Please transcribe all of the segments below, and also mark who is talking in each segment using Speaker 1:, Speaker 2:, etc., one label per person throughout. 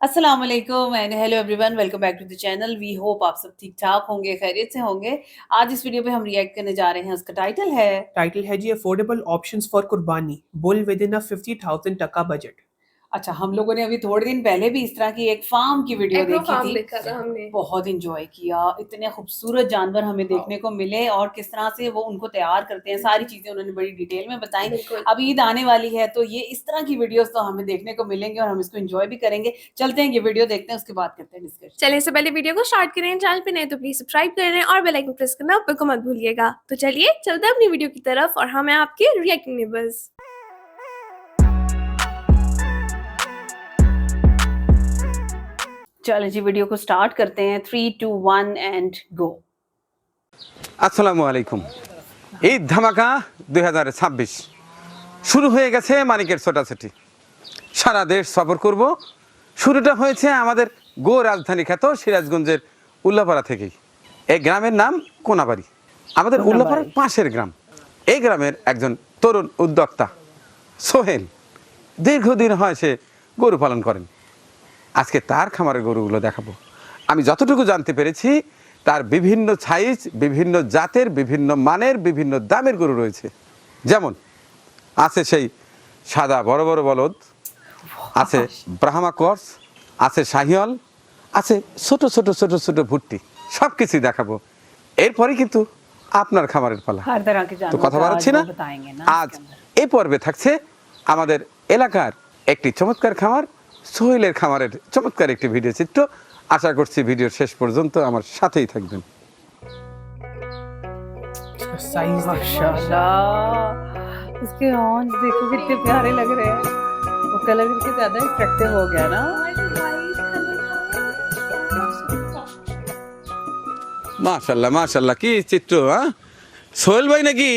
Speaker 1: अस्सलाम वालेकुम and hello everyone, welcome back to the channel. We hope आप सब ठीक ठाक होंगे, खैरियत से होंगे। आज इस वीडियो पे हम रिएक्ट करने जा रहे हैं। उसका टाइटल है
Speaker 2: टाइटल है जी अफोर्डेबल ऑप्शंस फॉर कुर्बानी बुल विद इन अ 50,000 टका बजट।
Speaker 1: अच्छा, हम लोगों ने अभी थोड़े दिन पहले भी इस तरह की एक फार्म की वीडियो
Speaker 3: एग्रो
Speaker 1: देखी
Speaker 3: फार्म
Speaker 1: थी।
Speaker 3: देखा था हमने।
Speaker 1: बहुत इंजॉय किया, इतने खूबसूरत जानवर हमें देखने को मिले और किस तरह से वो उनको तैयार करते हैं, सारी चीजें उन्होंने बड़ी डिटेल में बताई।
Speaker 3: बिल्कुल।
Speaker 1: अब ईद आने वाली है तो ये इस तरह की वीडियोस तो हमें देखने को मिलेंगे और हम इसको एंजॉय भी करेंगे। चलते हैं, ये वीडियो देखते हैं, उसके बाद करते हैं डिस्कशन।
Speaker 3: चलिए, इससे पहले वीडियो को स्टार्ट करें। चैनल पे नए तो प्लीज सब्सक्राइब करें और बेल आइकन प्रेस करना बिल्कुल मत भूलिएगा। तो चलिए चलते हैं अपनी वीडियो की तरफ और हम हैं आपके रिएक्टिंग नेबर्स।
Speaker 1: चलें जी, वीडियो को स्टार्ट करते हैं। 3, 2, 1 एंड गो।
Speaker 4: আসসালামু আলাইকুম। ঈদ ধামাকা 2026 শুরু হয়ে গেছে। মানিকের ছোটাছুটি সারা দেশ সফর করব। শুরুটা হয়েছে আমাদের গো রাজধানী খ্যাত সিরাজগঞ্জের উল্লাপাড়া থেকেই। এই গ্রামের নাম কোনাবাড়ি, আমাদের উল্লাপাড়ার পাশের গ্রাম। এই গ্রামের একজন তরুণ উদ্যোক্তা সোহেল দীর্ঘদিন হয় সে গরু পালন করেন। আজকে তার খামারের গরুগুলো দেখাবো। আমি যতটুকু জানতে পেরেছি তার বিভিন্ন সাইজ, বিভিন্ন জাতের, বিভিন্ন মানের, বিভিন্ন দামের গরু রয়েছে। যেমন আছে সেই সাদা বড় বড় বলদ, আছে ব্রাহ্মা ক্রস, আছে শাহিওয়াল, আছে ছোট ছোট ছোট ছোট ভুট্টি। সব কিছুই দেখাবো। এরপরে কিন্তু আপনার খামারের পালা। তো কথা বাড়াচ্ছি না, আজ এই পর্বে থাকছে আমাদের এলাকার একটি চমৎকার খামার, সোহেলের খামারের চমৎকার একটি ভিডিও চিত্র। আশা করছি ভিডিওর শেষ পর্যন্ত আমার সাথেই থাকবেন।
Speaker 2: इसका साइज
Speaker 1: माशाल्लाह, उसके हॉर्न्स देखो कितने प्यारे लग रहे हैं। वो कलर के ज्यादा अट्रैक्टिव हो गया ना।
Speaker 4: মাশাআল্লাহ মাশাআল্লাহ, কি চিত্র! হ্যাঁ, সোহেল ভাই নাকি?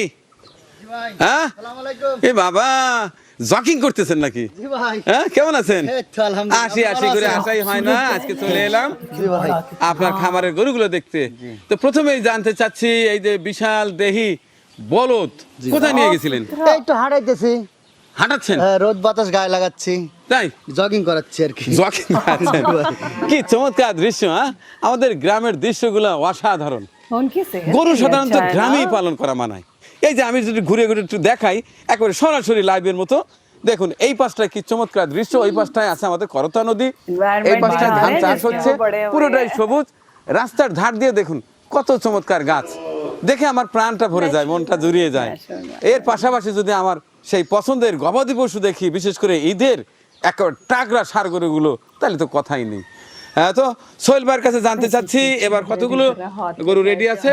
Speaker 4: হ্যাঁ, এ বাবা, জকিং করতেছেন নাকি? হ্যাঁ, কেমন আছেন? আসি আসি করে আসাই হয় না, আজকে চলে এলাম আপনার খামারের গরুগুলো দেখতে। তো প্রথমেই জানতে চাচ্ছি, এই যে বিশাল দেহি বলদ কোথায় নিয়ে গেছিলেন?
Speaker 5: একটু হাঁটাইতেছি,
Speaker 4: হাঁটাচ্ছেন?
Speaker 5: রোদ বাতাস গায়ে লাগাচ্ছি,
Speaker 4: তাই
Speaker 5: জগিং করাচ্ছি আর কি।
Speaker 4: জকিং করছেন? কি চমৎকার দৃশ্য! হ্যাঁ, আমাদের গ্রামের দৃশ্যগুলো অসাধারণ। গরু সাধারণত গ্রামেই পালন করা মানায়। এই যে আমি যদি ঘুরে ঘুরে একটু দেখাই, একেবারে সরাসরি লাইভের মতো দেখুন, এই পাশটায় কি চমৎকার দৃশ্য। ওই পাশটায় আছে আমাদের করতা নদী, এই পাশটায় ধান চাষ হচ্ছে, পুরোটাই সবুজ। রাস্তার ধার দিয়ে দেখুন কত চমৎকার গাছ, দেখে আমার প্রাণটা ভরে যায়, মনটা জুড়িয়ে যায়। এর পাশাপাশি যদি আমার সেই পছন্দের গবাদি পশু দেখি, বিশেষ করে ঈদের একেবারে টাকরা ষাঁড় গরুগুলো, তাহলে তো কথাই নেই। হ্যাঁ, তো সোহেল ভাইয়ের কাছে জানতে চাচ্ছি, এবার কতগুলো গরু রেডি আছে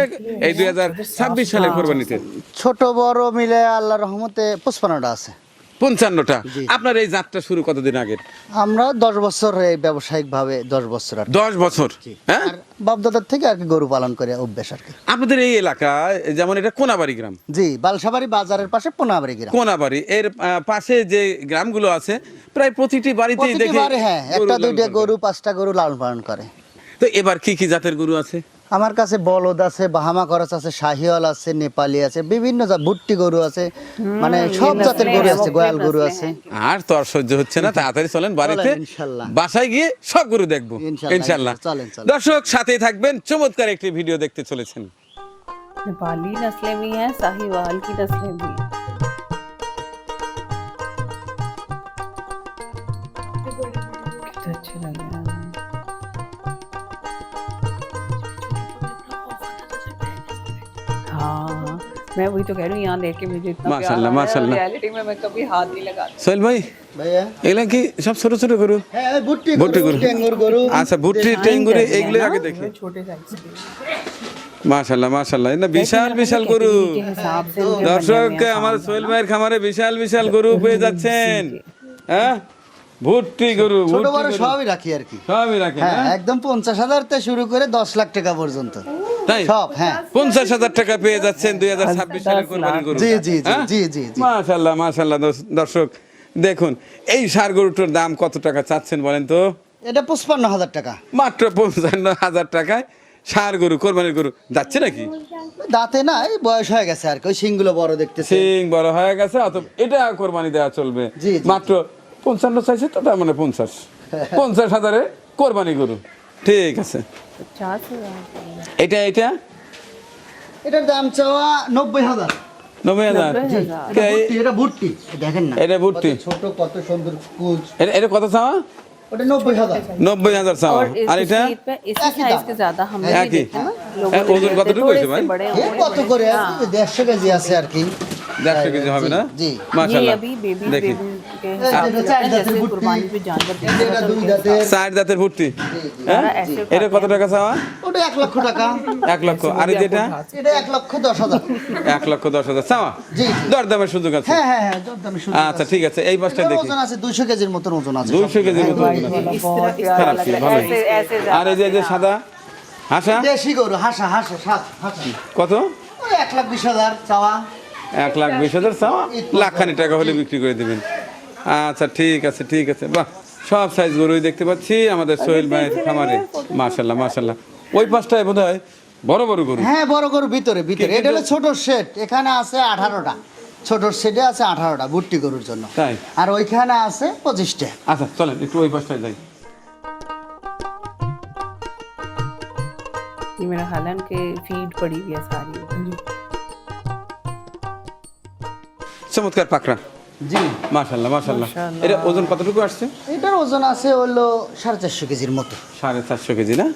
Speaker 4: এই 2026 সালের কোরবানিতে?
Speaker 5: ছোট বড় মিলে আল্লাহর রহমতে 55টা আছে।
Speaker 4: 55টা। আপনার এই যাত্রা শুরু কতদিন আগের?
Speaker 5: আমরা 10 বছর এই ব্যবসায়িক ভাবে 10 বছর আর
Speaker 4: 10 বছর। হ্যাঁ,
Speaker 5: বাপদাদার থেকে আর কি গরু পালন করে অভ্যাস আর কি।
Speaker 4: আপনাদের এই এলাকায় যেমন এটা কোনাবাড়ি গ্রাম।
Speaker 5: জি, বালসাবাড়ি বাজারের পাশে কোনাবাড়ি গ্রাম।
Speaker 4: কোনাবাড়ি এর পাশে যে গ্রামগুলো আছে, প্রায় প্রতিটি বাড়িতেই দেখি
Speaker 5: হ্যাঁ, একটা দুইটা গরু, 5টা গরু লালন পালন করে।
Speaker 4: তো এবার কি কি জাতের গরু আছে?
Speaker 5: আমার কাছে বলদ আছে, বাহামা খরচ আছে, শাহিওয়াল আছে, নেপালি আছে, বিভিন্ন ভুট্টি গরু আছে, মানে সব জাতের গরু আছে, গোয়াল গরু আছে।
Speaker 4: আর তো আর সহ্য হচ্ছে না, তাড়াতাড়ি চলেন বাড়িতে, বাসায় গিয়ে সব গরু দেখবো ইনশাআল্লাহ। দর্শক সাথেই থাকবেন, চমৎকার একটি ভিডিও দেখতে চলেছেন।
Speaker 1: नेपाली नस्लें भी हैं, साहिवाल की नस्लें भी। कितने अच्छे लग रहे हैं। हाँ, मैं वही तो कह रही हूँ, यहाँ देख के मुझे इतना प्यार
Speaker 4: माशाल्लाह,
Speaker 1: आ रहा है।
Speaker 4: माशाल्लाह।
Speaker 1: रियलिटी में मैं कभी हाथ नहीं लगाती।
Speaker 4: সোহেল ভাই,
Speaker 5: ভাইয়া
Speaker 4: এগুলা কি সব ছোট ছোট গরু?
Speaker 5: হ্যাঁ, ভুট্টি
Speaker 4: ভুট্টি গরু,
Speaker 5: টেঙ্গুর গরু।
Speaker 4: আচ্ছা, ভুট্টি টেঙ্গুরি এইগুলো আগে দেখি।
Speaker 2: छोटे साइज के।
Speaker 4: মাশাআল্লাহ মাশাআল্লাহ, এটা বিশাল বিশাল গরু। দর্শক, আমার সোহেল ভাইয়ের খামারে বিশাল বিশাল গরু পেয়ে যাচ্ছেন। হ্যাঁ, ভুট্টি গরু,
Speaker 5: ছোট
Speaker 4: ভুট্টি
Speaker 5: বড়
Speaker 4: গরু
Speaker 5: সবই রাখি আর কি।
Speaker 4: সবই রাখেন?
Speaker 5: হ্যাঁ,
Speaker 4: হ্যাঁ?
Speaker 5: একদম 50,000 থেকে শুরু করে 10 লাখ টাকা পর্যন্ত
Speaker 4: তাই
Speaker 5: সব। হ্যাঁ,
Speaker 4: 50,000 টাকা পেয়ে যাচ্ছেন 2026 সালের কোরবানির গরু।
Speaker 5: জি জি জি
Speaker 4: হ্যাঁ?
Speaker 5: জি জি জি।
Speaker 4: মাশাআল্লাহ মাশাআল্লাহ। দর্শক দেখুন, এই ষাঁড় গরুটার দাম কত টাকা চাচ্ছেন বলেন তো?
Speaker 5: এটা 55,000 টাকা।
Speaker 4: মাত্র 55,000 টাকায় ষাঁড় গরু, কোরবানির গরু যাচ্ছে নাকি?
Speaker 5: দাঁতে না, এই বয়স হয়ে গেছে আর কি, ওই শিংগুলো বড় দেখতেছে।
Speaker 4: সিং বড় হয়ে গেছে, অত এটা কোরবানি দেওয়া চলবে।
Speaker 5: জি, জি,
Speaker 4: মাত্র 55 চাইছে তো, তার মানে 50। 50,000-এ কোরবানি গরু, ঠিক আছে।
Speaker 1: 50,000
Speaker 4: এটা এটা
Speaker 5: এটার দাম চাওয়া 90,000।
Speaker 4: 90,000।
Speaker 5: এটা ভুট্টি দেখেন না,
Speaker 4: এটা ভুট্টি।
Speaker 5: কত ছোট কত সুন্দর কুচ।
Speaker 4: এটা কত চাওয়া?
Speaker 5: ওটা 90,000।
Speaker 4: 90,000 চাওয়া।
Speaker 1: और
Speaker 4: আর এটা
Speaker 1: इसी साइज के ज्यादा हमने
Speaker 4: है
Speaker 1: भी
Speaker 4: कि?
Speaker 1: देखे ना
Speaker 4: है, ওজন কতটুকু হয়েছে ভাই?
Speaker 1: बड़े
Speaker 5: এ কত করে? 150 কেজি আছে আর কি।
Speaker 4: 150 কেজি হবে না?
Speaker 5: জি।
Speaker 1: ये
Speaker 4: মাশাআল্লাহ।
Speaker 1: अभी बेबी
Speaker 4: দেখি
Speaker 1: के हिसाब से
Speaker 5: चार
Speaker 1: लगता है,
Speaker 5: दांतेर
Speaker 1: जैसे
Speaker 5: भुट्टी।
Speaker 1: कुर्बानी पे जानवर
Speaker 5: এটা দুই দাঁতের।
Speaker 4: 4 দাঁতের ভুট্টি। হ্যাঁ?
Speaker 1: ज़्यादा ऐसे
Speaker 4: এটা কত টাকা চাওয়া?
Speaker 5: ওটা 1 লক্ষ টাকা।
Speaker 4: 1 লক্ষ। আর এই যেটা?
Speaker 5: এটা 1,10,000।
Speaker 4: 1,10,000 চাওয়া।
Speaker 5: জি, জি।
Speaker 4: দরদামের সুযোগ আছে।
Speaker 5: হ্যাঁ হ্যাঁ হ্যাঁ, দরদামে শুরু।
Speaker 4: আচ্ছা ঠিক আছে, এই পাশটা
Speaker 5: এটার
Speaker 4: দেখি।
Speaker 5: ওজন আছে 200 কেজির মতন ওজন আছে।
Speaker 4: 200 কেজির মতো ওজন আছে।
Speaker 1: इस तरह
Speaker 4: খারাপ
Speaker 1: लग
Speaker 4: কি,
Speaker 1: रहा
Speaker 4: ভালো।
Speaker 1: है ऐसे ऐसे
Speaker 4: আর এই যে সাদা হাসা
Speaker 5: দেশি গরু হাসা হাসা সাত হাসা।
Speaker 4: কত?
Speaker 5: ওই 1,20,000 চাওয়া।
Speaker 4: 1,20,000 চাওয়া, লাখখানি টাকা হলে বিক্রি করে দিবেন। আচ্ছা ঠিক আছে ঠিক আছে, বাহ, সব সাইজ গরুই দেখতে পাচ্ছি আমাদের সোহেল ভাইয়ের খামারে। মাশাল্লাহ মাশাল্লাহ। ওই পাশটায় বোধহয় বড় বড় গরু।
Speaker 5: হ্যাঁ বড় গরু ভিতরে ভিতরে। এটা হলো ছোট সেট, এখানে আছে 18টা। ছোট সেটে আছে 18টা ভুট্টি গরুর জন্য।
Speaker 4: তাই?
Speaker 5: আর ওইখানে আছে 25টা।
Speaker 4: আচ্ছা চলেন একটু ওই পাশটায় যাই।
Speaker 1: ये मेरा ख्याल है उनके फीड पड़ी हुई है सारी।
Speaker 4: চমৎকার পাকড়া।
Speaker 5: জি।
Speaker 4: মাশাল্লাহ মাশাল্লাহ।
Speaker 1: মাশাআল্লাহ।
Speaker 4: এটা ওজন কতটুকু আসছে?
Speaker 5: এটার ওজন আছে হলো 450 কেজির মতো।
Speaker 4: 450 কেজি না?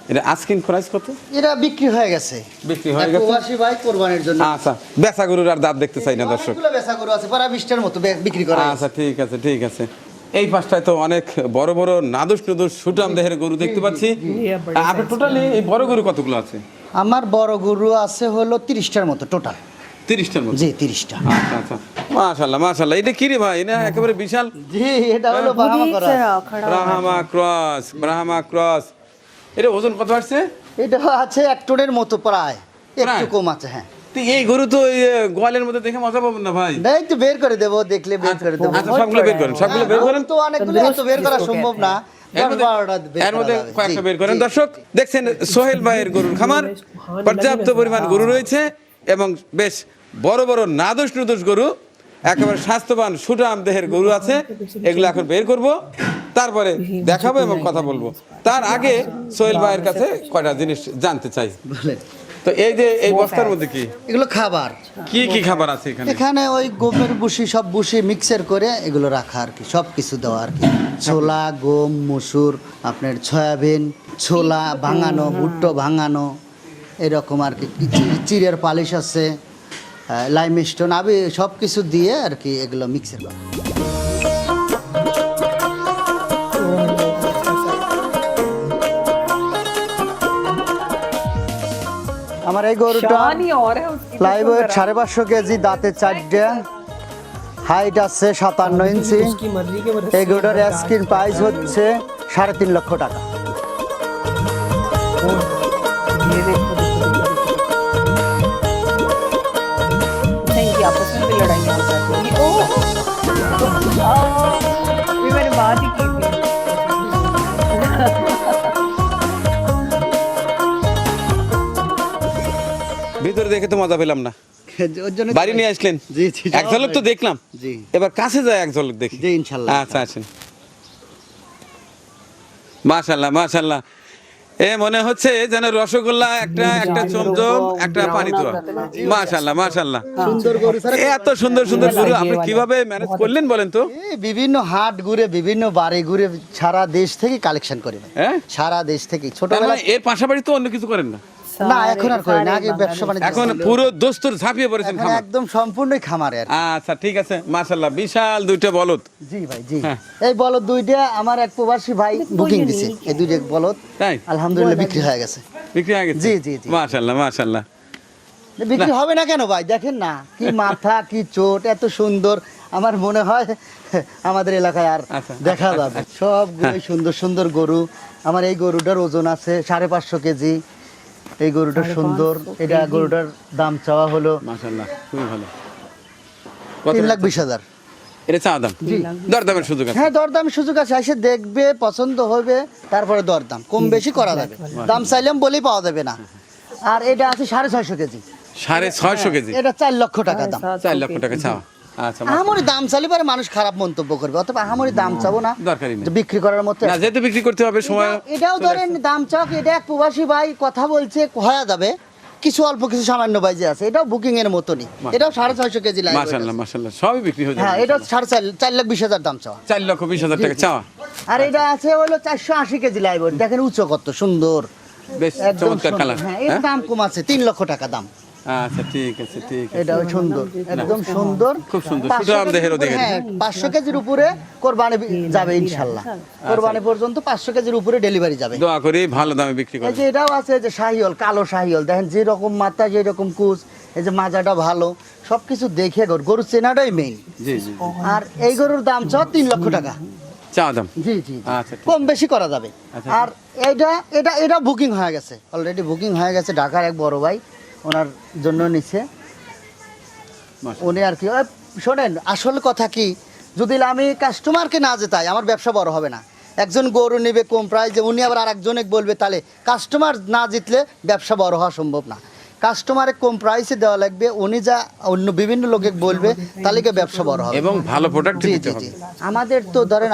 Speaker 4: এটা আস্কিং প্রাইস কত?
Speaker 5: এরা বিক্রি হয়ে গেছে।
Speaker 4: বিক্রি হয়ে
Speaker 5: এক
Speaker 4: গেছে।
Speaker 5: প্রবাসী ভাই কোরবানির জন্য।
Speaker 4: আচ্ছা, বেচা গরুর আর দাঁত দেখতে চাই না দর্শক।
Speaker 5: অনেকগুলো বেচা গরু আছে, প্রায় 20টার মতো বিক্রি করা আছে।
Speaker 4: আচ্ছা ঠিক আছে ঠিক আছে। এই পাশটায় তো অনেক বড় বড় নাদুস নুদুস সুটাম দেহের গরু দেখতে পাচ্ছি। আপনার টোটালি এই বড় গরু কতগুলো আছে?
Speaker 5: আমার বড় গরু আছে হলো 30টার মতো টোটাল।
Speaker 4: 30টার মতো।
Speaker 5: জি 30টা।
Speaker 4: আচ্ছা আচ্ছা, মাশাআল্লাহ মাশাআল্লাহ। এটা কি রে ভাই? না একেবারে বিশাল।
Speaker 5: জি এটা হলো বাহামা করা।
Speaker 4: ব্রাহ্মা ক্রস। এটা ওজন কত আসছে?
Speaker 5: এটা আছে 1 টনের মতো প্রায়, একটু কম আছে। হ্যাঁ
Speaker 4: তো এই গরু তো এই গোয়ালের মধ্যে দেখে মজা পাবেন না ভাই।
Speaker 5: না একটু বের করে দেবো, দেখলে বের করে দেবো।
Speaker 4: আচ্ছা সবগুলো বের করেন, সবগুলো বের করেন।
Speaker 5: তো অনেকগুলো এত বের করা সম্ভব না।
Speaker 4: এর মধ্যে
Speaker 5: 12টা বের
Speaker 4: এর
Speaker 5: করা
Speaker 4: মধ্যে
Speaker 5: যাবে।
Speaker 4: কয়েকটা
Speaker 5: জি,
Speaker 4: বের করেন।
Speaker 5: জি।
Speaker 4: দর্শক দেখছেন সোহেল ভাইয়ের গরুর খামার, পর্যাপ্ত পরিমাণ গরু রয়েছে এবং বেশ বড় বড় নাদুস নুদুস গরু, একেবারে স্বাস্থ্যবান সুঠাম দেহের গরু আছে। এগুলো এখন বের করব, তারপরে দেখাবো এবং কথা বলবো। তার আগে সোহেল ভাইয়ের কাছে কয়টা জিনিস জানতে চাই।
Speaker 5: বলেন।
Speaker 4: তো এই যে এই বস্তার মধ্যে কি
Speaker 5: এগুলো খাবার।
Speaker 4: কি কি খাবার আছে এখানে?
Speaker 5: এখানে ওই গমের ভুসি সব ভুসি মিক্সার করে এগুলো রাখা আর কি, সব কিছু দেওয়া আর কি। ছোলা, গম, মসুর, আপনার সয়াবিন, ছোলা ভাঙানো, ভুট্টো ভাঙানো, এরকম আর কি। চিড়ের পালিশ আছে, লাইম স্টোন, আমি সব কিছু দিয়ে আর কি এগুলো মিক্সার করা। আমার এই গরুটা
Speaker 1: शान ही और है उसकी।
Speaker 5: ফ্লাইওয়েট 550 কেজি, দাঁতে 4টা, হাইট আছে 57 ইঞ্চি।
Speaker 2: उसकी मर्जी के वजह
Speaker 5: এই গরুটার স্ক্রিন প্রাইস হচ্ছে 3.5 লক্ষ টাকা।
Speaker 1: ये देखो देखो देखो। अच्छा इनकी आपस में भी लड़ाइयाँ हो जाती हैं। ये मैंने बात ही की थी।
Speaker 4: ভিতরে দেখে তো মজা পেলাম না,
Speaker 5: ওর জন্য
Speaker 4: বাড়ি নিয়ে আসলেন।
Speaker 5: জি, জি,
Speaker 4: এক ঝলক তো দেখলাম,
Speaker 5: জি।
Speaker 4: এবার কাছে যায় এক ঝলক দেখি।
Speaker 5: জি, ইনশাল্লাহ।
Speaker 4: আচ্ছা আছেন। মাশাল্লাহ মাশাল্লাহ। এ মনে হচ্ছে যেন রসগোল্লা একটা একটা চমচম একটা পানি দেওয়া। মাশাল্লাহ মাশাল্লাহ।
Speaker 5: সুন্দর গরু ছাড়া
Speaker 4: এত সুন্দর সুন্দর গরু আপনি কিভাবে ম্যানেজ করলেন বলেন তো?
Speaker 5: এই বিভিন্ন হাট ঘুরে, বিভিন্ন বাড়ি ঘুরে সারা দেশ থেকে কালেকশন করে ভাই।
Speaker 4: হ্যাঁ,
Speaker 5: সারা দেশ থেকে
Speaker 4: তার
Speaker 5: ছোটবেলা।
Speaker 4: মানে এর পাশাপাশি তো অন্য কিছু করেন না?
Speaker 5: না এখন আর করি না, আগে ব্যবসা বাণিজ্য
Speaker 4: এখন
Speaker 5: ছিল।
Speaker 4: পুরো দোস্তর ঝাঁপিয়ে পড়েছেন
Speaker 5: এখন
Speaker 4: খামার।
Speaker 5: একদম সম্পূর্ণই খামারে আর কি।
Speaker 4: আচ্ছা ঠিক আছে, মাশাল্লাহ বিশাল দুইটা বলদ।
Speaker 5: জি ভাই জি।
Speaker 4: হ্যাঁ।
Speaker 5: এই বলদ দুইটা আমার এক প্রবাসী ভাই বুকিং দিছে, এই দুইটা বলদ
Speaker 4: তাই
Speaker 5: আলহামদুলিল্লাহ বিক্রি হয়ে গেছে।
Speaker 4: বিক্রি হয়ে গেছে?
Speaker 5: জি, জি, জি।
Speaker 4: মাশাল্লাহ মাশাল্লাহ।
Speaker 5: বিক্রি হবে না কেন ভাই? দেখেন না কি মাথা কি চোট, এত সুন্দর। আমার মনে হয় আমাদের এলাকায় আর
Speaker 4: আচ্ছা,
Speaker 5: দেখা যাবে সবগুলোই সুন্দর সুন্দর গরু। আমার এই গরুটার ওজন আছে 550 কেজি। এই গরুটা সুন্দর। এটা গরুটার দাম চাওয়া হলো
Speaker 4: মাশাল্লাহ খুবই ভালো।
Speaker 5: 3,20,000।
Speaker 4: এটা চা দাম, দরদামের সুযোগ আছে।
Speaker 5: হ্যাঁ দরদাম সুযোগ আছে, এসে দেখবে পছন্দ হবে, তারপরে দরদাম কম বেশি করা যাবে। দাম চাইলাম বলেই পাওয়া যাবে না। আর এটা আছে 650 কেজি।
Speaker 4: 650 কেজি,
Speaker 5: এটা 4 লক্ষ টাকা দাম।
Speaker 4: 4 লক্ষ টাকা চাওয়া। আচ্ছা,
Speaker 5: আহামরি দাম চাইলে পরে মানুষ খারাপ মন্তব্য করবে, অথবা আহামরি দাম চাবো না,
Speaker 4: দরকারই নেই।
Speaker 5: যে বিক্রি করার মতো।
Speaker 4: না, যেহেতু বিক্রি করতে হবে সময়।
Speaker 5: এটাও ধরেন দাম চাক, এটা এক প্রবাসী ভাই কথা বলছে হয়ে যাবে, কিছু অল্প কিছু সামান্য ভাই যে আছে, এটাও বুকিং এর মতনই, এটাও 650 কেজি লাইভ।
Speaker 4: মাশাআল্লাহ মাশাআল্লাহ, সবই বিক্রি হয়ে
Speaker 5: হ্যাঁ,
Speaker 4: যাবে।
Speaker 5: এটা 4,20,000 দাম চাওয়া।
Speaker 4: 4,20,000 টাকা চাওয়া।
Speaker 5: আর এটা আছে হলো 480 কেজি লাইভ, দেখেন উচ্চ কত সুন্দর,
Speaker 4: বেশ
Speaker 5: একদম
Speaker 4: চমৎকার
Speaker 5: সুন্দর।
Speaker 4: কালার।
Speaker 5: হ্যাঁ, এর দাম কম আছে, 3 লক্ষ টাকা দাম।
Speaker 4: আচ্ছা ঠিক আছে ঠিক আছে।
Speaker 5: এটাও সুন্দর, একদম সুন্দর,
Speaker 4: খুব সুন্দর।
Speaker 5: 500
Speaker 4: সুঠাম দেহের
Speaker 5: কেজির
Speaker 4: অধিকারী।
Speaker 5: উপরে, হ্যাঁ, 500 কেজির উপরে কোরবানি যাবে ইনশাআল্লাহ। কোরবানি পর্যন্ত 500 কেজির উপরে ডেলিভারি যাবে।
Speaker 4: দোয়া করি ভালো দামে বিক্রি
Speaker 5: এই
Speaker 4: করবেন।
Speaker 5: যে এটাও আছে যে শাহিওল, কালো শাহিওল, দেখেন যে রকম মাথা, যে রকম কুচ, এই যে মাজাটা ভালো, সবকিছু দেখে গরু চেনাটাই মেইন।
Speaker 4: জি জি।
Speaker 5: আর এই গরুর দাম চাও 3 লক্ষ টাকা।
Speaker 4: চা দাম।
Speaker 5: জি জি,
Speaker 4: আচ্ছা, ঠিক।
Speaker 5: কম বেশি করা যাবে।
Speaker 4: আচ্ছা।
Speaker 5: আর এটা এটা এটা বুকিং হয়ে গেছে, অলরেডি বুকিং হয়ে গেছে, ঢাকার এক বড় ভাই ওনার জন্য নিচ্ছে উনি আর কি। শোনেন, আসল কথা কি, যদি আমি কাস্টমারকে না জেতাই আমার ব্যবসা বড় হবে না। একজন গরু নেবে কম প্রাইসে, উনি আবার আরেকজনে বলবে, তাহলে কাস্টমার না জিতলে ব্যবসা বড় হওয়া সম্ভব না। কাস্টমারে কম প্রাইসে দেওয়া লাগবে, উনি যা অন্য বিভিন্ন লোকে বলবে, তাহলে কি ব্যবসা বড় হবে।
Speaker 4: এবং ভালো প্রোডাক্ট
Speaker 5: জি
Speaker 4: দিতে
Speaker 5: জি
Speaker 4: হবে।
Speaker 5: জি। আমাদের তো ধরেন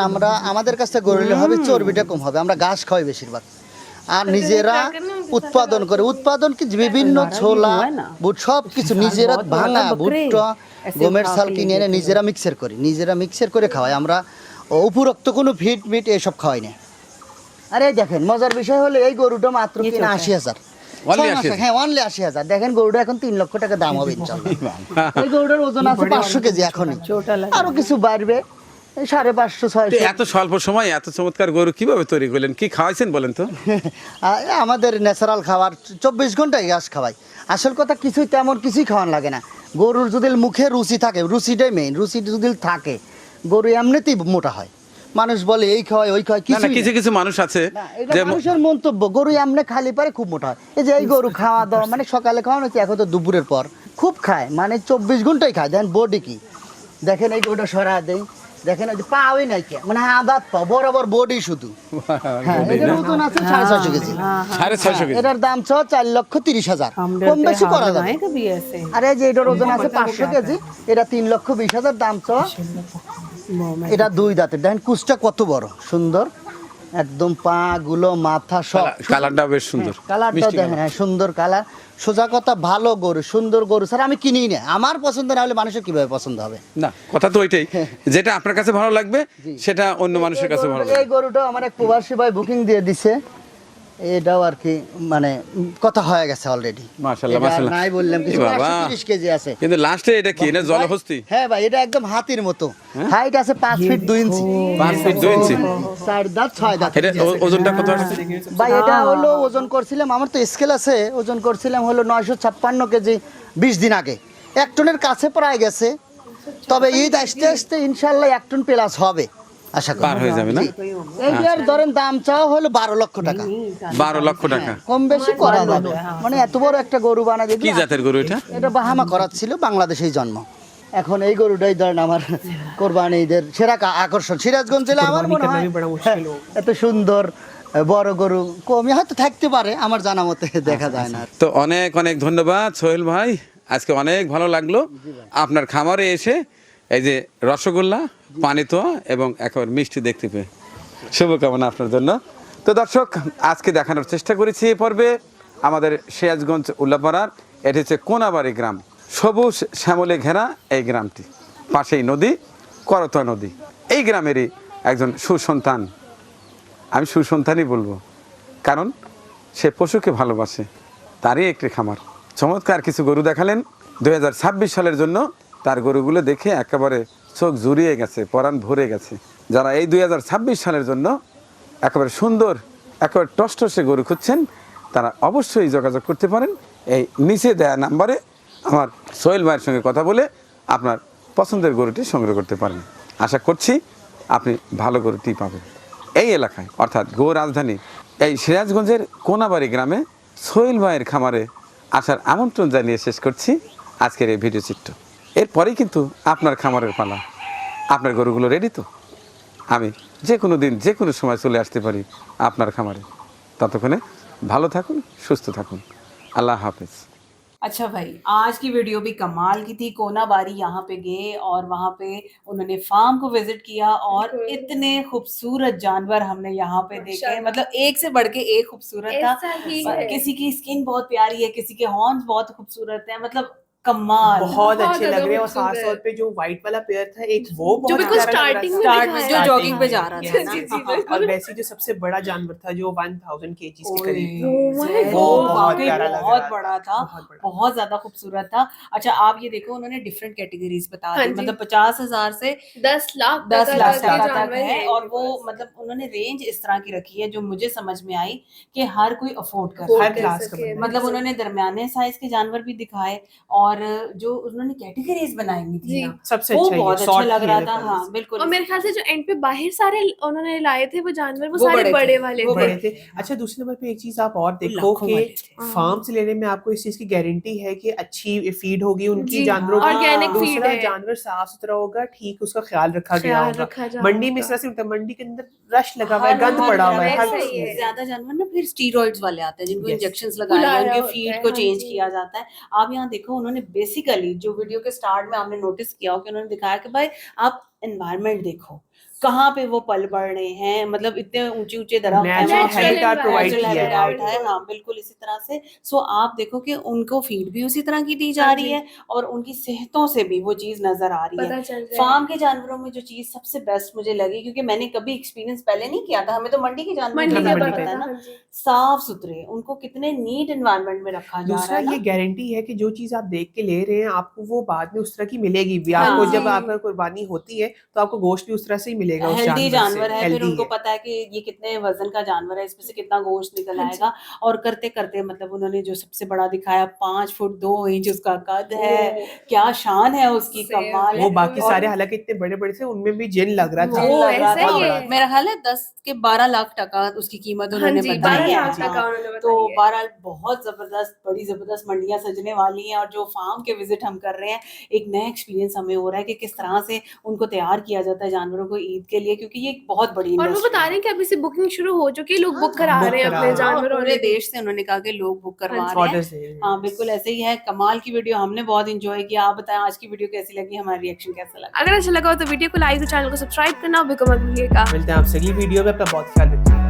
Speaker 5: আমাদের কাছে গরু নিলে হবে চর্বিটা কম হবে, আমরা ঘাস খাওয়াই বেশিরভাগ, আর নিজেরা উৎপাদন করে, উৎপাদন কি বিভিন্ন ছোলা বুট সব কিছু নিজেরা ভাঙা ভুট্টা গমের চাল কিনে এনে নিজেরা মিক্সার করে খাওয়াই আমরা। উপরোক্ত কোনো ফিট মিট এসব খাওয়াই না। আরে দেখেন মজার বিষয় হলো এই গরুটা মাত্র কিনা 80,000।
Speaker 4: Only 80,000?
Speaker 5: হ্যাঁ, অনলি 80,000। দেখেন গরুটা এখন 3 লক্ষ টাকা দাম হবে ইনশাআল্লাহ। এই গরুটার ওজন আছে 500 কেজি এখনই, আরো কিছু বাড়বে, 550
Speaker 4: তো
Speaker 5: 600।
Speaker 4: এত স্বল্প সময় এত চমৎকার গরু কিভাবে তৈরি করলেন, কি খাওয়াইছেন বলেন তো?
Speaker 5: আমাদের ন্যাচারাল খাবার, 24 ঘন্টায় ঘাস খাওয়াই। আসল কথা কিছুই তেমন কিছুই খাওয়ান লাগে না। গরুর যদি মুখে রুচি থাকে, রুচিটাই মেইন, রুচি যদি থাকে গরু এমনিতেই মোটা হয়। মানুষ বলে এই খাওয়ায় ওই খাওয়ায়,
Speaker 4: না না,
Speaker 5: কিছু
Speaker 4: কিছু কিছু মানুষ আছে যে
Speaker 5: মানুষের মন্তব্য, গরু এমনি খালি পারে খুব মোটা হয়। এই যে এই গরু খাওয়া দাওয়া মানে সকালে খাওয়ানো হচ্ছে, এখন তো দুপুরের পর খুব খায়, মানে 24 ঘন্টায় খায়। দেখেন বডি কি, দেখেন এই গরুটা সরা দেয়, দেখেন ওই যে পাওই নাই কে, মানে আদাত পা বরাবর বডি শুধু। হ্যাঁ, এটার ওজন আছে 650 কেজি।
Speaker 4: 650 কেজি।
Speaker 5: এটার দাম ছ 4,30,000, কম বেশি করা যাবে। আর এই যে এটার ওজন আছে 500 কেজি, এটা 3,20,000 দাম ছ। এটা 2 দাঁতের, দেখেন কুচটা কত বড় সুন্দর, একদম পা গুলো মাথা সব।
Speaker 4: কালারটা বেশ সুন্দর।
Speaker 5: কালারটা
Speaker 4: মিষ্টি
Speaker 5: দেখেন, হ্যাঁ সুন্দর কালার। সোজা কথা, ভালো গরু সুন্দর গরু স্যার আমি কিনি না, আমার পছন্দ না হলে মানুষের কিভাবে পছন্দ হবে।
Speaker 4: না, কথা তো ওইটাই, যেটা আপনার কাছে ভালো লাগবে সেটা অন্য মানুষের কাছে ভালো
Speaker 5: এই
Speaker 4: লাগবে।
Speaker 5: গরুটা আমার এক প্রবাসী ভাই বুকিং দিয়ে দিছে, এটাও আর কি মানে কথা হয়ে গেছে অলরেডি।
Speaker 4: মাশাআল্লাহ মাশাআল্লাহ।
Speaker 5: নাই বললাম
Speaker 4: এ
Speaker 5: কিছু,
Speaker 4: বাবা।
Speaker 5: 130 কেজি আছে।
Speaker 4: কিন্তু লাস্টে এটা কি, এটা জলহস্তি?
Speaker 5: হ্যাঁ ভাই, এটা একদম হাতির মতো, হাইট আছে 5 ফিট 2 ইঞ্চি,
Speaker 4: 5 ফিট 2 ইঞ্চি।
Speaker 5: 4 দাঁত 6 দাঁত।
Speaker 4: এটা ওজনটা কত আসছে?
Speaker 5: ভাই এটা হলো ওজন করছিলাম, আমার তো স্কেল আছে, ওজন করছিলাম হলো 956 কেজি 20 দিন আগে। 1 টনের কাছে প্রায় গেছে, তবে ঈদ আসতে আসতে ইনশাআল্লাহ 1 টন প্লাস হবে আশা করি।
Speaker 4: পার হয়ে যাবে না?
Speaker 5: এইটার ধরেন দাম চাও হলো 12 লক্ষ টাকা।
Speaker 4: 12 লক্ষ টাকা।
Speaker 5: কম বেশি করা যাবে, মানে এত বড় একটা গরু বানা দিবি।
Speaker 4: কি জাতের গরু এটা?
Speaker 5: এটা বাহামা করাত ছিল, বাংলাদেশেই জন্ম। এখন এই গরুটাই ধরেন আমার কোরবানি ঈদের সেরা আকর্ষণ। সিরাজগঞ্জ জেলা আমার মনে হয় এত সুন্দর বড় গরু কমই হয়তো থাকতে পারে, আমার জানা মতে দেখা যায় না।
Speaker 4: তো অনেক অনেক ধন্যবাদ সোহেল ভাই, আজকে অনেক ভালো লাগলো আপনার খামারে এসে এই যে রসগোল্লা, পানিতোয়া এবং একেবারে মিষ্টি দেখতে পেয়ে। শুভকামনা আপনার জন্য। তো দর্শক, আজকে দেখানোর চেষ্টা করেছি এই পর্বে আমাদের সিরাজগঞ্জ উল্লাপাড়ার, এটি হচ্ছে কোনাবাড়ি গ্রাম, সবুজ শ্যামলে ঘেরা এই গ্রামটি, পাশেই নদী, করতোয়া নদী। এই গ্রামেরই একজন সুসন্তান, আমি সুসন্তানই বলবো, কারণ সে পশুকে ভালোবাসে, তারই একটি খামার। চমৎকার কিছু গরু দেখালেন 2026 সালের জন্য। তার গরুগুলো দেখে একেবারে চোখ জুড়িয়ে গেছে, পরাণ ভরে গেছে। যারা এই 2026 সালের জন্য একেবারে সুন্দর, একেবারে টসটসে গরু খুঁজছেন, তারা অবশ্যই যোগাযোগ করতে পারেন এই নিচে দেয়া নাম্বারে। আমার সোহেল ভাইয়ের সঙ্গে কথা বলে আপনার পছন্দের গরুটি সংগ্রহ করতে পারেন। আশা করছি আপনি ভালো গরুটি পাবেন। এই এলাকায় অর্থাৎ গো রাজধানী এই সিরাজগঞ্জের কোনাবাড়ি গ্রামে সোহেল ভাইয়ের খামারে আসার আমন্ত্রণ জানিয়ে শেষ করছি আজকের এই ভিডিও চিত্র। এরপরেই কিন্তু আপনার খামারের পালা। আপনার গরুগুলো রেডি তো? আমি যে কোনো দিন যে কোনো সময় চলে আসতে পারি আপনার খামারে। ততক্ষণে ভালো থাকুন, সুস্থ থাকুন। আল্লাহ হাফেজ।
Speaker 1: अच्छा भाई, आज की वीडियो भी कमाल की थी। कोनाबारी यहाँ पे गए और वहाँ पे उन्होंने फार्म को विजिट किया और
Speaker 3: बिल्कुल।
Speaker 1: इतने खूबसूरत जानवर हमने यहाँ पे देखे,
Speaker 3: माशाल्लाह।
Speaker 1: मतलब एक से बढ़ के एक खूबसूरत था।
Speaker 3: ऐसा ही है।
Speaker 1: किसी की स्किन बहुत प्यारी है, किसी के हॉर्न्स बहुत खूबसूरत है, मतलब कमाल।
Speaker 2: बहुत अच्छे
Speaker 3: ज्यादा
Speaker 2: लग रहे हैं। और खास
Speaker 3: खूबसूरत।
Speaker 2: तौर पे जो व्हाइट वाला पेयर था एक, वो
Speaker 3: जो
Speaker 2: बहुत
Speaker 3: बिल्कुल
Speaker 2: प्यारा लग रहा
Speaker 3: स्टार्टिंग
Speaker 2: था।
Speaker 3: में
Speaker 1: स्टार्ट में जो
Speaker 3: दिखाया
Speaker 1: जॉगिंग पे
Speaker 2: था।
Speaker 1: जा रहा था
Speaker 2: Yes,
Speaker 1: ना।
Speaker 2: yes,
Speaker 3: जी,
Speaker 2: हाँ।
Speaker 3: बिल्कुल।
Speaker 2: और वैसे जो सबसे बड़ा जानवर था जो 1000 kg के
Speaker 1: ओए,
Speaker 2: करीब था,
Speaker 3: Oh my
Speaker 1: वो
Speaker 3: God।
Speaker 2: बहुत
Speaker 1: वाकई
Speaker 2: प्यारा लग
Speaker 1: बहुत
Speaker 2: रहा
Speaker 1: बड़ा था,
Speaker 2: बहुत बड़ा।
Speaker 1: बहुत ज्यादा खूबसूरत था। अच्छा आप ये देखो, उन्होंने डिफरेंट कैटेगरीज बता
Speaker 3: हाँ
Speaker 1: दी,
Speaker 3: जी।
Speaker 1: मतलब 50,000 से
Speaker 3: 10 लाख
Speaker 1: 10
Speaker 3: तक
Speaker 1: लाख
Speaker 3: के
Speaker 1: तक
Speaker 3: जानवर
Speaker 1: है।
Speaker 3: हैं
Speaker 1: और
Speaker 3: इनके
Speaker 1: वो
Speaker 3: पास।
Speaker 1: मतलब उन्होंने रेंज इस तरह की रखी है जो मुझे समझ में आई कि हर कोई अफोर्ड कर
Speaker 3: अफोर्ड
Speaker 2: हर
Speaker 1: सकता
Speaker 3: कर
Speaker 1: है।
Speaker 2: क्लास का
Speaker 3: सके,
Speaker 2: बंदा।
Speaker 1: मतलब
Speaker 3: बिल्कुल।
Speaker 1: उन्होंने दरमियाने साइज के जानवर भी दिखाए और जो उन्होंने कैटेगरीज बनाई हुई थी
Speaker 3: जी।
Speaker 1: ना,
Speaker 2: सबसे
Speaker 1: वो
Speaker 2: अच्छा ये
Speaker 1: बहुत अच्छा
Speaker 2: sort
Speaker 1: लग
Speaker 2: किए
Speaker 1: रहा
Speaker 2: थे
Speaker 1: था।
Speaker 2: पहले
Speaker 1: हाँ
Speaker 2: से।
Speaker 1: बिल्कुल।
Speaker 3: और मेरे ख्याल से जो एंड पे बाहर सारे उन्होंने लाए थे वो जानवर वो
Speaker 1: वो
Speaker 3: सारे
Speaker 1: बड़े
Speaker 3: बड़े
Speaker 1: थे,
Speaker 3: वाले
Speaker 1: वो
Speaker 3: थे।
Speaker 2: बड़े थे। अच्छा दूसरे नंबर पे एक चीज आप और
Speaker 1: वो
Speaker 2: देखो
Speaker 1: लाखों
Speaker 2: कि
Speaker 1: वाले थे।
Speaker 2: फार्म से लेने में आपको इस चीज की गारंटी है कि अच्छी फीड होगी उनकी
Speaker 3: जी,
Speaker 2: जानवरों की।
Speaker 3: ऑर्गेनिक फीड
Speaker 2: दूसरा
Speaker 3: है।
Speaker 2: जानवर साफ सुथरा होगा, ठीक उसका ख्याल रखा गया
Speaker 3: ख्याल
Speaker 2: होगा।
Speaker 3: रखा जा
Speaker 2: मंडी में इस
Speaker 3: होगा।
Speaker 2: तरह से होता है, मंडी के अंदर रश लगा हुआ है,
Speaker 1: हर
Speaker 2: गंद
Speaker 1: हर
Speaker 2: पड़ा हुआ
Speaker 1: तरह
Speaker 2: है
Speaker 1: का
Speaker 2: हर
Speaker 3: ऐसा
Speaker 1: तो
Speaker 3: ही है।
Speaker 2: चीज।
Speaker 1: ज्यादा जानवर ना फिर स्टीरॉइड्स वाले आते हैं जिनको
Speaker 2: Yes.
Speaker 1: इंजेक्शंस लगाए
Speaker 3: बुलाया
Speaker 1: उनके
Speaker 3: होता
Speaker 1: फीड
Speaker 3: है,
Speaker 1: को
Speaker 3: हाँ
Speaker 1: चेंज
Speaker 3: जी।
Speaker 1: किया जाता है। आप यहाँ देखो, उन्होंने बेसिकली जो वीडियो के स्टार्ट में आपने नोटिस किया हो कि उन्होंने दिखाया कि भाई आप एनवायरनमेंट देखो कहाँ पे वो पल बढ़ रहे हैं, मतलब इतने ऊंचे ऊंचे दरख्त हैं
Speaker 2: नेचुरल
Speaker 1: वहाँ पे,
Speaker 2: हैबिटाट प्रोवाइड
Speaker 1: नेचुरल
Speaker 2: किया है वहाँ
Speaker 1: हैबिटेट
Speaker 2: पे।
Speaker 1: है। हाँ बिल्कुल इसी तरह से। सो आप देखो कि उनको फीड भी उसी तरह की दी जा
Speaker 3: हाँ
Speaker 1: रही
Speaker 3: जी।
Speaker 1: है और उनकी सेहतों से भी वो चीज नजर आ रही है।
Speaker 3: पता चल रहा
Speaker 1: फार्म
Speaker 3: है।
Speaker 1: के जानवरों में जो चीज सबसे बेस्ट मुझे लगी, क्योंकि मैंने कभी एक्सपीरियंस पहले नहीं किया था, हमें तो मंडी के जानवर
Speaker 3: मंडी
Speaker 2: हमें
Speaker 3: का
Speaker 1: ज्यादा
Speaker 2: मंडी
Speaker 3: पता
Speaker 1: पता
Speaker 2: का
Speaker 1: है
Speaker 3: था,
Speaker 1: ना,
Speaker 3: हाँ जी।
Speaker 1: साफ सुथरे, उनको कितने नीट एनवायरनमेंट में रखा जा रहा
Speaker 2: दूसरा
Speaker 1: है
Speaker 2: ये
Speaker 1: ना।
Speaker 2: गारंटी है कि जो चीज आप देख के ले रहे हैं आपको वो बाद में उस तरह की मिलेगी भी।
Speaker 3: हाँ
Speaker 2: आपको
Speaker 3: जी।
Speaker 2: जब आपका कुर्बानी होती है तो आपको गोश्त भी उस तरह से ही मिलेगा उस
Speaker 1: हेल्दी
Speaker 2: जानवर से।
Speaker 1: जानवर है, फिर
Speaker 2: हेल्दी
Speaker 1: उनको
Speaker 2: है।
Speaker 1: पता है कि ये कितने वजन का जानवर है, इसमें से कितना गोश्त निकल
Speaker 3: हाँ जी।
Speaker 1: आएगा। और करते करते मतलब उन्होंने जो सबसे बड़ा दिखाया 5 फुट 2 इंच उसका कद है,
Speaker 3: ओ,
Speaker 1: क्या शान है उसकी,
Speaker 3: सेम,
Speaker 1: कमाल है।
Speaker 2: वो बाकी
Speaker 1: और
Speaker 2: सारे हालांकि इतने बड़े बड़े थे उनमें भी जिन लग रहा था।
Speaker 1: जिन लग रहा
Speaker 3: ऐसा
Speaker 1: था।
Speaker 3: ही है।
Speaker 1: मेरा ख्याल है 10 के 12 लाख टका उसकी कीमत
Speaker 3: हाँ
Speaker 1: उन्होंने
Speaker 3: जी,
Speaker 1: बताई
Speaker 3: 12
Speaker 1: है।
Speaker 3: लाख तक
Speaker 1: हाँ,
Speaker 3: का उन्होंने
Speaker 1: तो
Speaker 3: बताई है।
Speaker 1: 12 बहुत जबरदस्त, बड़ी जबरदस्त मंडियां सजने वाली हैं। और जो फार्म के विजिट हम कर रहे हैं, एक नया एक्सपीरियंस हमें हो रहा है कि किस तरह से उनको तैयार किया जाता है जानवरों को ईद के लिए, क्योंकि ये एक बहुत बड़ी
Speaker 3: और वो
Speaker 1: इंडस्ट्री
Speaker 3: बता
Speaker 1: है।
Speaker 3: रहे हैं कि अभी से बुकिंग शुरू हो चुकी है, लोग बुक करा
Speaker 2: बुक
Speaker 3: रहे हैं
Speaker 2: करा
Speaker 3: अपने
Speaker 2: रहे हैं।
Speaker 1: हाँ,
Speaker 3: जानवर
Speaker 1: पूरे
Speaker 3: ऑलरेडी।
Speaker 1: देश से उन्होंने कहा कि लोग बुक करवा
Speaker 3: हाँ
Speaker 1: रहे हैं।
Speaker 2: ऑर्डर्स दे रहे हैं।
Speaker 1: हाँ बिल्कुल ऐसे ही है। कमाल की वीडियो, हमने बहुत इंजॉय किया। आप बताएं आज की वीडियो कैसी लगी, हमारा रिएक्शन कैसा लगा।
Speaker 3: अगर अच्छा लगा हो तो वीडियो को लाइक और चैनल को सब्सक्राइब करना बिल्कुल मत भूलिएगा।
Speaker 2: मिलते हैं आपसे अगली वीडियो में। अपना बहुत ख्याल रखिए।